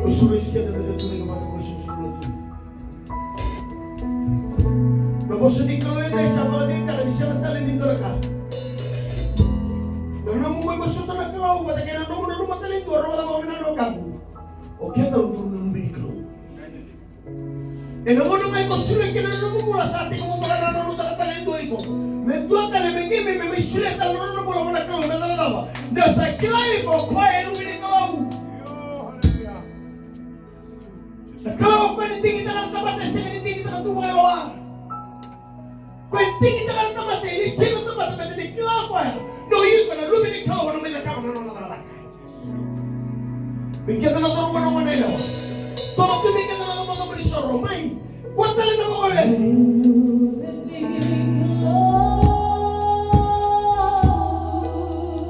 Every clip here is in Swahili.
Usulin siya na nagatuloy ng mga susunod. Nabosan din ka ngayon sa mga dita, kasi siya magtalin dito na ka. Nang namumay masuta na kalaw, matagay na naman na lumatalin doon, wala mga minanokang. O kaya daw doon na luminiklo. E naman na ngayon masulit ka na namumula sa ating kumumula na nalutalin doon ito. May doon talin, may sulit na namumula mo na kalaw na nalalawa. Nasa kilay mo, kaya luminiklo. Kalau kau hindi kita kan tempat saya hindi kita kan tuwa loa. Kau hindi kita kan tempat ini sih tempat ini kalau kau no yun kana lumini kalau orang mereka kamu nona nala. Bigyan na lang ng mga nilo. Todo bigyan na lang ng mga berisoro may. Kwanta lang ng mga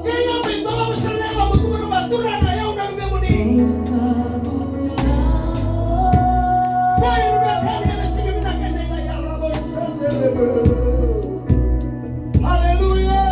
Kaya may dola masarap na magtuwa na batura na ayaw na lumiyan mo ni. Hallelujah.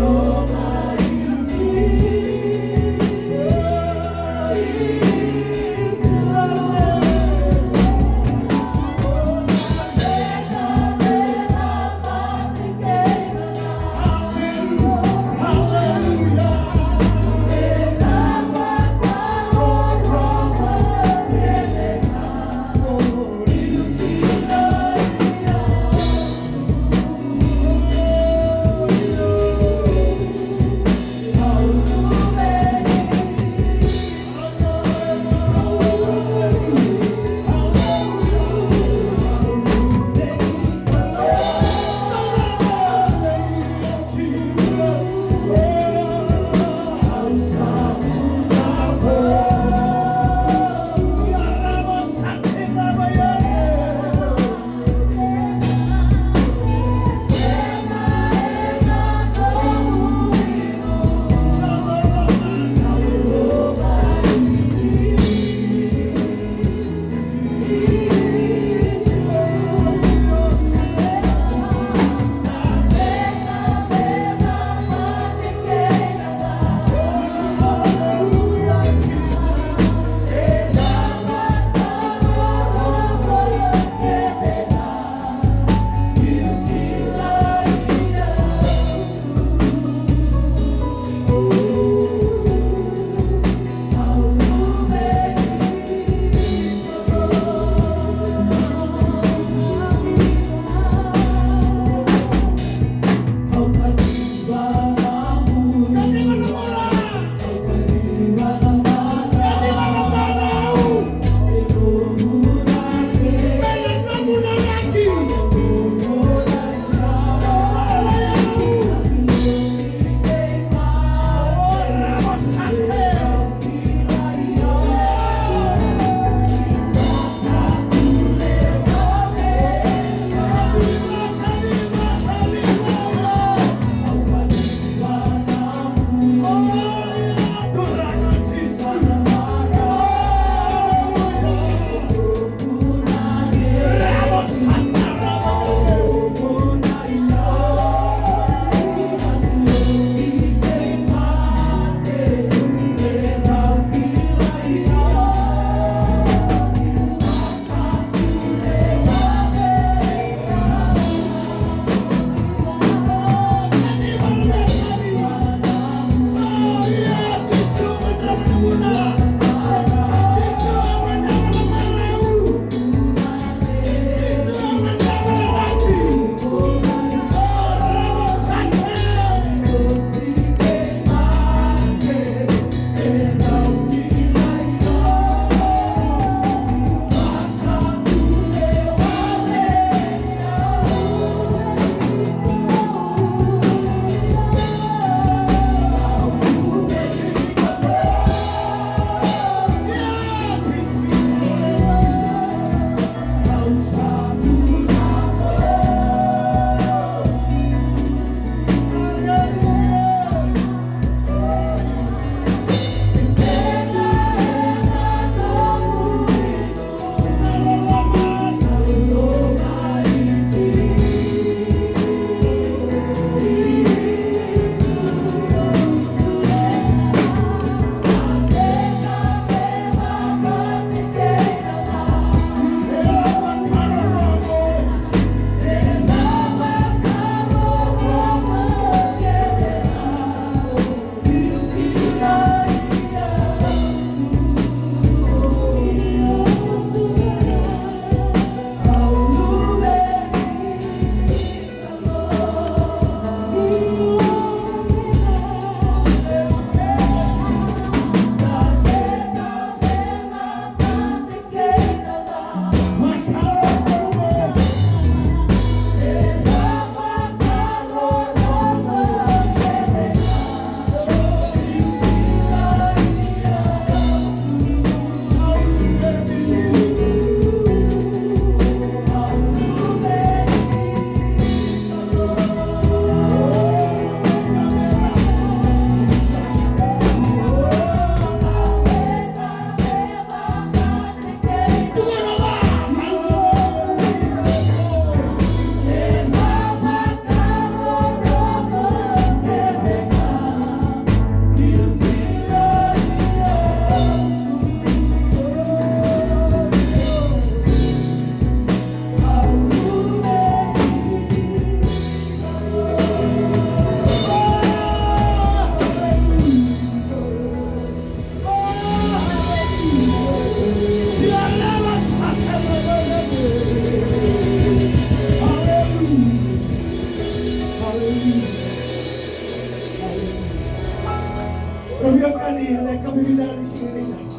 Oh Rabiakani, kami binali singiling